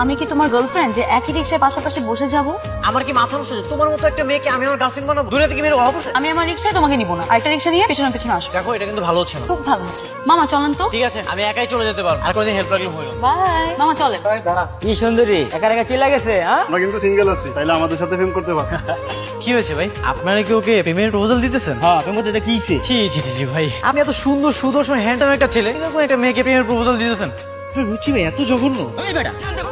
আমি কি তোমার গার্লফ্রেন্ড যে একই রিক্সায় পাশাপাশি বসে যাব? আমার কি মাথা নষ্ট হচ্ছে? তোমার মতো একটা মেয়েকে আমি আমার গার্লফ্রেন্ড বানাবো? দূরে থেকে মেরে অবশ্যই। আমি আমার রিক্সায় তোমাকে নিব না, আরেকটা রিক্সা দিয়ে পেছনে পেছনে আসো। দেখো এটা কিন্তু ভালো হচ্ছে না। খুব ভালো আছে মামা, চলেন তো। ঠিক আছে আমি একাই চলে যেতে পারবো, আর কোনোদিন হেল্প লাগলে হইলো। বাই মামা, চলেন। কি সুন্দরী, একা একা চিল্লা গেছে। হ্যাঁ, আমরা কিন্তু সিঙ্গেল আছি, তাইলে আমাদের সাথে প্রেম করতে পারো। কি হয়েছে ভাই, আপনারা কি ওকে প্রেমের প্রপোজাল দিতেছেন? হ্যাঁ, তোমার মধ্যে এটা কি হইছে? জি জি জি জি ভাই, আপনি এত সুন্দর সুদর্শন হ্যান্ডসাম একটা ছেলে, এরকম একটা মেয়েকে প্রেমের প্রপোজাল দিতেছেন? রুচি ভাই এত জঘন্য। এই বেটা,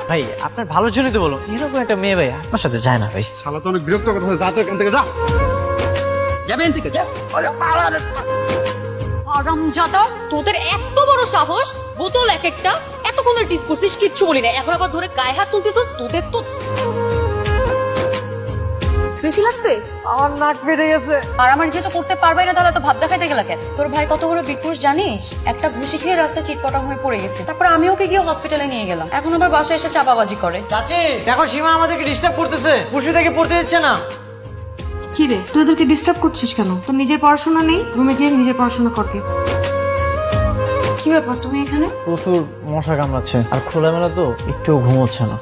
ভাই আপনার ভালোর জন্যই তো বলো, এরকম একটা মেয়ে ভাই আপনার সাথে যায় না ভাই। শালা তো অনেক বিরক্ত কথা, যা তো এখান থেকে যা। যাবেন থেকে যা। আরামজাদা, তোদের এত বড় সাহস, বোতল এক একটা, এতক্ষণ টিস করছিস, কিচ্ছু বলি না, এখন আবার ধরে গায়ে হাত তুলতেছিস, তোদের তো বেশি লাগছে। আমার নাক ফেটে গেছে। আর আমার যেহেতু করতে পারবে না, তাহলে তো ভাব দেখাইতে গেলা কেন? তোর ভাই কত বড় বিপুরুষ জানিস? একটা ঘুষি খেয়ে রাস্তায় চিটপটাং হয়ে পড়ে গেছে, তারপর আমি ওকে গিয়ে হসপিটালে নিয়ে গেলাম, এখন আবার বাসায় এসে চাপাবাজি করে। চাচি দেখো, সীমা আমাদেরকে ডিস্টার্ব করতেছে, পুষ্পি থেকে পড়তে দিচ্ছে না। কি রে, তুই ওদেরকে ডিস্টার্ব করছিস কেন? তোর নিজের পড়াশোনা নেই? রুমে গিয়ে নিজের পড়াশোনা করকে। কি ব্যাপার তুমি এখানে? প্রচুর মশা কামড়াচ্ছে, আর খোলামেলা তো একটুও ঘুম হচ্ছে না।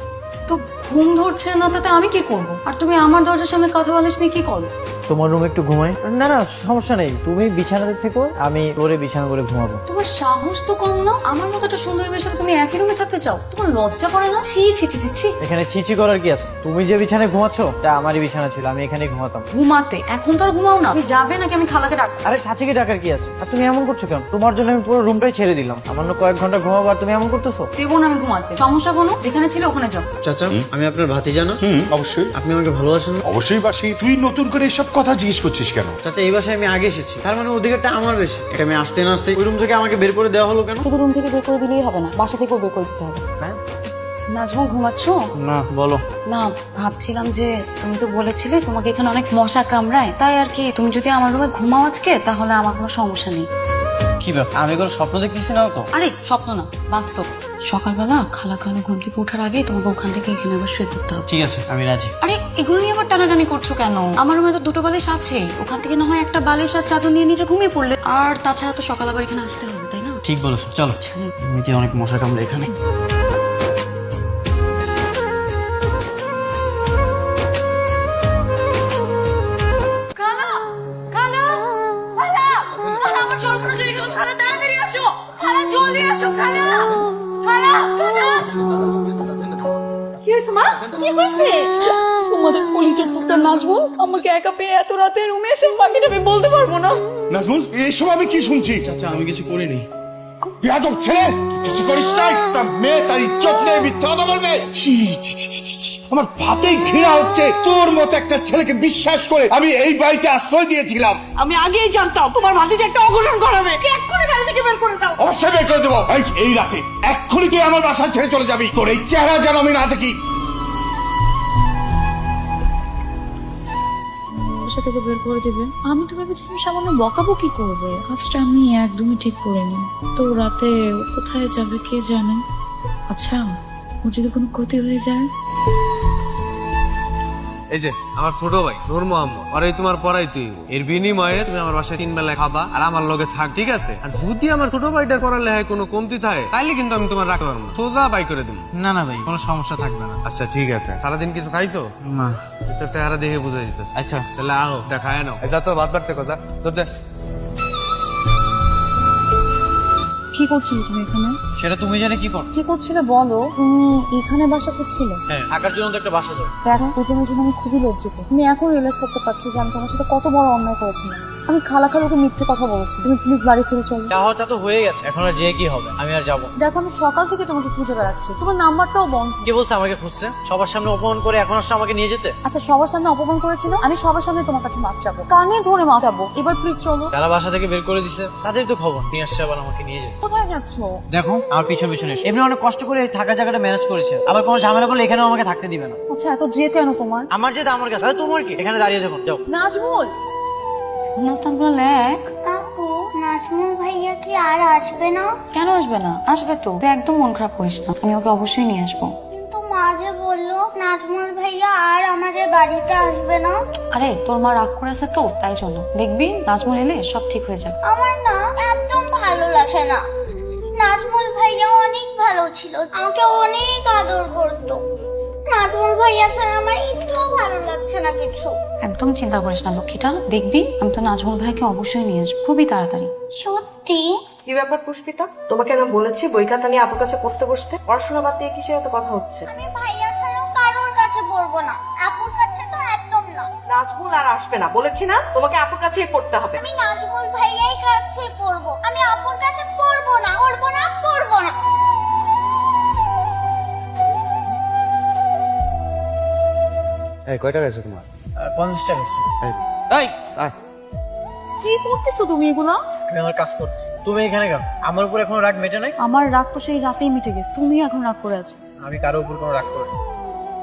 তো ঘুম ধরছে না, তাতে আমি কি করব? আর তুমি আমার দরজার সামনে কথা বলিস নি, কি করো? তোমার রুমে একটু ঘুমাই। না না সমস্যা নেই, তুমি বিছানাতে থেকো, আমি তোরে বিছানা করে ঘুমাবো। তোমার সাহস তো কম না, আমার মতো একটা সুন্দর মেয়ের সাথে তুমি একই রুমে থাকতে চাও? তোমার লজ্জা করে না? ছি ছি ছি ছি ছি। এখানে ছিছি করার কি আছে? তুমি যে বিছানায় ঘুমাচ্ছ তা আমারই বিছানা ছিল, আমি এখানেই ঘুমাতাম। ঘুমাতে? এখন তো আর ঘুমাও না, তুমি যাবে নাকি আমি খালাকে ডাক? আরে চাচিকে ডাকার কি আছে? আর তুমি এমন করছো কেন? তোমার জন্য আমি পুরো রুমটাই ছেড়ে দিলাম, আমার না কয়েক ঘন্টা ঘুমাবো আর তুমি এমন করতেছো। দেবো না আমি ঘুমাতে, সমস্যা কোনো? যেখানে ছিল ওখানে যাও। চাচা আমি আপনার ভাতিজা না? অবশ্যই আপনি আমাকে ভালোবাসেন না? অবশ্যই বাসি। তুই নতুন করে এসব কথা জিজ্ঞেস করছিস কেন? চাচা এই বাসায় আমি আগে এসেছি, তার মানে অধিকারটা আমার বেশি। এটা আমি আসতে না আসতে ওই রুম থেকে আমাকে বের করে দেওয়া হলো কেন? শুধু রুম থেকে বের করে দিলেই হবে না, বাসা থেকেও বের করে দিতে হবে। হ্যাঁ? নাজমুল ঘুমাচ্ছ? না বলো। না, ভাবছিলাম যে তুমি তো বলেছিলে তোমাকে এখানে অনেক মশা কামড়ায়, তাই আর কি তুমি যদি আমার রুমে ঘুমাও আজকে, তাহলে আমার কোনো সমস্যা নেই। কি ব্যাপার, আমি কোনো স্বপ্ন দেখতেছি না তো? আরে স্বপ্ন না, বাস্তব। সকালবেলা খালা খানো ঘুম থেকে ওঠার আগে তোমাকে ওখান থেকে এখানে আবার শুয়ে পড়তে হবে। ঠিক আছে আমি রাজি। আরে এগুলো নিয়ে আবার টানাটানি করছো কেন? আমার রুমে তো দুটো বালিশ আছেই, ওখান থেকে না হয় একটা বালিশ আর চাদর নিয়ে নিচে ঘুমিয়ে পড়লে। আর তাছাড়া তো সকাল আবার এখানে আসতে হবে, তাই না? ঠিক বলেছো, চলো। এমনিতে অনেক মশা কামড়ে এখানে। খালা, খালা, খালা, খালা, আমার সর্বনাশ হয়ে গেল। খালা তাড়াতাড়ি আসো, খালা জলদি আসো, খালা, খালা, খালা। কি হয়েছে মা? কি হয়েছে? তোমাদের পরিচয় টুকটা নাজমুল আমাকে একা পেয়ে এত রাতে রুমে এসে বাকিটা আমি বলতে পারবো না। নাজমুল, এইসব আমি কি শুনছি? চাচা আমি কিছু করিনি। বেয়াদব ছেলে, কিছু করিস না। একটা মেয়ে তার ইজ্জত নিয়ে মিথ্যা কথা বলবে? ছি ছি ছি ছি ছি, ছি। আমার ভাতেই ঘৃণা হচ্ছে, তোর মতো একটা ছেলেকে বিশ্বাস করে আমি এই বাড়িতে আশ্রয় দিয়েছিলাম। আমি আগেই জানতাম তোমার ভাতিজা একটা অঘটন করাবে। এক্ষুনি বাড়ি থেকে বের করে দাও। অবশ্যই বের করে দেবো। এই রাতে এক্ষুনি তুই আমার বাসা ছেড়ে চলে যাবি, তোর এই চেহারা যেন আমি না দেখি। বাসা থেকে বের করে দেবে? আমি তো ভেবেছিলাম সামান্য বকাবকি করবে, কাজটা আমি একদমই ঠিক করিনি। তো রাতে ও কোথায় যাবে কে জানে। আচ্ছা, ও যদি কোনো ক্ষতি হয়ে যায়? এই যে আমার ছোট ভাই নূর মোহাম্মদ, আর এই তোমার পড়াই তুই, এর বিনিময়ে তুমি আমার বাসায় 3 বেলা খাবা আর আমার লগে থাক, ঠিক আছে? আর যদি আমার ছোট ভাইটার পড়ার লেহায় কোনো কমতি থাকে তাইলে কিন্তু আমি তোমার রাখতে পারবো না, সোজা বাই করে দিব। না না ভাই, কোনো সমস্যা থাকবে না। আচ্ছা ঠিক আছে, সারাদিন কিছু খাইছো? না। এটা চেহারা দেখে বোঝা যেতেছে। আচ্ছা তাহলে আও দেখায় নাও। যা তো ভাত বাড়তে কথা তোদের। কি করছিলে তুমি এখানে? সেটা তুমি জানে কি কর। কি করছিলে বলো? তুমি এখানে বাসা করছিলে? হ্যাঁ, থাকার জন্য তো একটা বাসা দাও। দেখো, প্রথমের জন্য আমি খুবই লজ্জিত। তুমি এখন রিয়েলাইজ করতে পারছি যে আমি তোমার সাথে কত বড় অন্যায় করেছিলাম। আমি খালা খালুকে মিথ্যে কথা বলেছি। তুমি প্লিজ বাড়ি ফিরে চলো। যা হওয়াটা তো হয়ে গেছে, এখন আর যে কি হবে, আমি আর যাবো। দেখো, আমি সকাল থেকে তোমাকে খুঁজে বেড়াচ্ছি, তোমার নাম্বারটাও বন্ধ। কে বলছে আমাকে খুঁজছে? সবার সামনে অপমান করে এখন আসছে আমাকে নিয়ে যেতে? আচ্ছা, সবার সামনে অপমান করেছিল, আমি সবার সামনে তোমার কাছে মাপ চাবো, কানে ধরে মাপ চাবো। এবার প্লিজ চলো। যারা বাসা থেকে বের করে দিছে তাদের তো খবর নিয়ে আসছে, আবার আমাকে নিয়ে যেতে। কোথায় যাচ্ছো? দেখো আমার পিছনে পিছনে এসো। এমনি অনেক কষ্ট করে এই থাকার জায়গাটা ম্যানেজ করেছে, আবার কোনো ঝামেলা করলে এখানেও আমাকে থাকতে দিবে না। আচ্ছা, এত জেদ কেন তোমার? আমার যেটা আমার কাছে, তোমার কি? এখানে দাঁড়িয়ে দেখো, যাও। নাজমুল, নাস্তানগুলো লেখ। আপু, নাজমুল ভাইয়া কি আর আসবে না? কেন আসবে না? আসবে তো। তুই একদম মন খারাপ করিস না, আমি ওকে অবশ্যই নিয়ে আসবো। কিন্তু মা যে বললো নাজমুল ভাইয়া আর আমাদের বাড়িতে আসবে না। আরে তোর মা রাগ করে আছে তো, তাই জন্য। দেখবি নাজমুল এলে সব ঠিক হয়ে যাবে। আমার না একদম ভালো লাগছে না। নাজমুল ভাইয়া অনেক ভালো ছিল, আমাকে অনেক আদর করতো। ভাইয়া ছাড়া আমার একটুও ভালো লাগছে না কিছু। একদম চিন্তা করিস না লক্ষ্মীটা, দেখবি আমি তো নাজমুল ভাইকে অবশ্যই নিয়ে আসবো খুবই তাড়াতাড়ি। সত্যি? কি ব্যাপার পুষ্পিতা, তোমাকে আমি বলেছি বই খাতা নিয়ে আপুর কাছে পড়তে বসতে, পড়াশোনা বাদ দিয়ে কিসের এত কথা হচ্ছে? আমি ভাইয়া ছাড়াও কারোর কাছে পড়বো না, আপুর কাছে তো একদম না। নাজমুল আর আসবে না বলেছি না, তোমাকে আপুর কাছেই পড়তে হবে। আমি নাজমুল ভাইয়াই কাছে পড়বো, আমি আপুর কাছে পড়বো না, পড়বো না, পড়বো না। এই কয় টাকা আছে তোমার? 50 টাকা আছে। এই আয়, কি করতেছো তুমি এগুলা? আমি আমার কাজ করতেছি, তুমি এখানে কেন? আমার উপর এখনো রাগ মেটে নাই? আমার রাগ তো সেই রাতেই মিটে গেছে, তুমি এখন রাগ করে আছো। আমি কারো উপর কোনো রাগ করি না।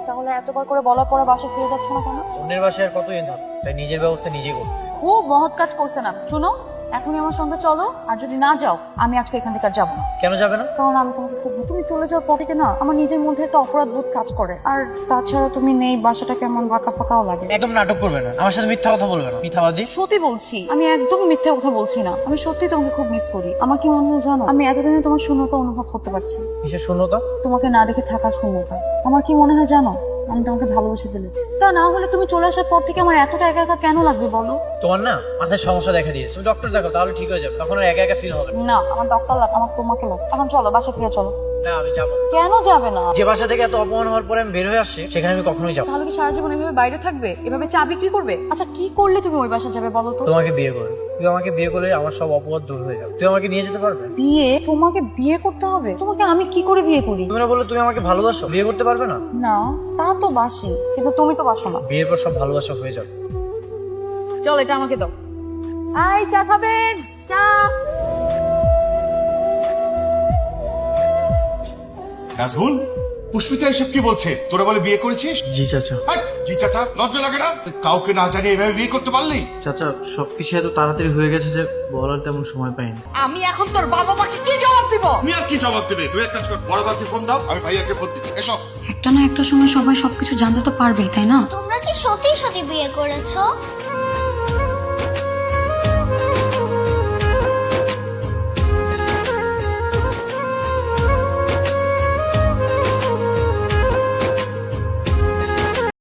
তাহলে এতবার করে বলার পরে বাসায় ফিরে যাচ্ছ না কেন? অন্যের বাসায় আর কত ইন্ধন, তাই নিজের ব্যবস্থা নিজে করতেছি। খুব মহৎ কাজ করছে না। শুনো, এখনই আমার সঙ্গে চলো, আর যদি না যাও আমি আজকে এখান থেকে আর যাবো না। কেন যাবে না? কারণ আমি তোমাকে খুব, তুমি চলে যাওয়ার পর থেকে না আমার নিজের মধ্যে একটা অপরাধ বোধ কাজ করে। আর তাছাড়া তুমি নেই, বাসাটা কেমন ফাঁকা ফাঁকাও লাগে। একদম নাটক করবে না, আমার সাথে মিথ্যা কথা বলবে না, মিথ্যাবাদী। সত্যি বলছি, আমি একদম মিথ্যা কথা বলছি না। আমি সত্যি তোমাকে খুব মিস করি। আমার কি মনে হয় জানো, আমি এতদিনে তোমার শূন্যতা অনুভব করতে পারছি। কিসের শূন্যতা? তোমাকে না দেখে থাকার শূন্যতা। আমার কি মনে হয় জানো, আমি তোমাকে ভালোবেসে ফেলেছি। তা না হলে তুমি চলে আসার পর থেকে আমার এতটা একা একা কেন লাগবে বলো? তোমার না মাথায় সমস্যা দেখা দিয়েছে, তুমি ডক্টর দেখো, তাহলে ঠিক হয়ে যাবে, তখন আর একা একা ফিল হবে না। না, আমার ডক্টর লাগ, আমার তোমাকে লাগ। এখন চলো বাসা ফিরে চলো। না আমি যাবো। কেন যাবে না? যে বাসা থেকে এত অপমান হওয়ার পরে আমি বের হয়ে আসছি, সেখানে আমি কখনোই যাবো না। তাহলে কি সারা জীবন এভাবে বাইরে থাকবে, এভাবে চা বিক্রি করবে? আচ্ছা কি করলে তুমি ওই বাসা যাবে বলো তো? তোমাকে বিয়ে করে, তুই আমাকে বিয়ে করলে আমার সব অপবাদ দূর হয়ে যাবে। তুই আমাকে নিয়ে যেতে পারবে? বিয়ে? তোমাকে বিয়ে করতে হবে? তোমাকে আমি কি করে বিয়ে করি? তুমি না বললে তুমি আমাকে ভালোবাসো, বিয়ে করতে পারবে না? না, তা তো বাসি, কিন্তু তুমি তো বাসো না। বিয়ের পর সব ভালোবাসা হয়ে যাবে। চল এটা আমাকে দাও। আই চা খাবেন? চা। নাজমুল, পুষ্পিতা এসব কি বলছে? তোরা বলে বিয়ে করেছিস? জি চাচা। হাট, জি চাচা, লজ্জা লাগে না? কাউকে না জানিয়ে এভাবে বিয়ে করতে পারলি? চাচা সবকিছু এত তাড়াতাড়ি হয়ে গেছে যে বলার তেমন সময় পাইনি। আমি এখন তোর বাবা মাকে কি জবাব দিব? তুমি আর কি জবাব দেবে? তুই এক কাজ কর, বড় বাবাকে ফোন দাও, আমি ভাইয়াকে ফোন দিচ্ছি। এসো। একটা না একটা সময় সবাই সবকিছু জানতে তো পারবেই, তাই না? তোমরা কি সত্যি সত্যি বিয়ে করেছো?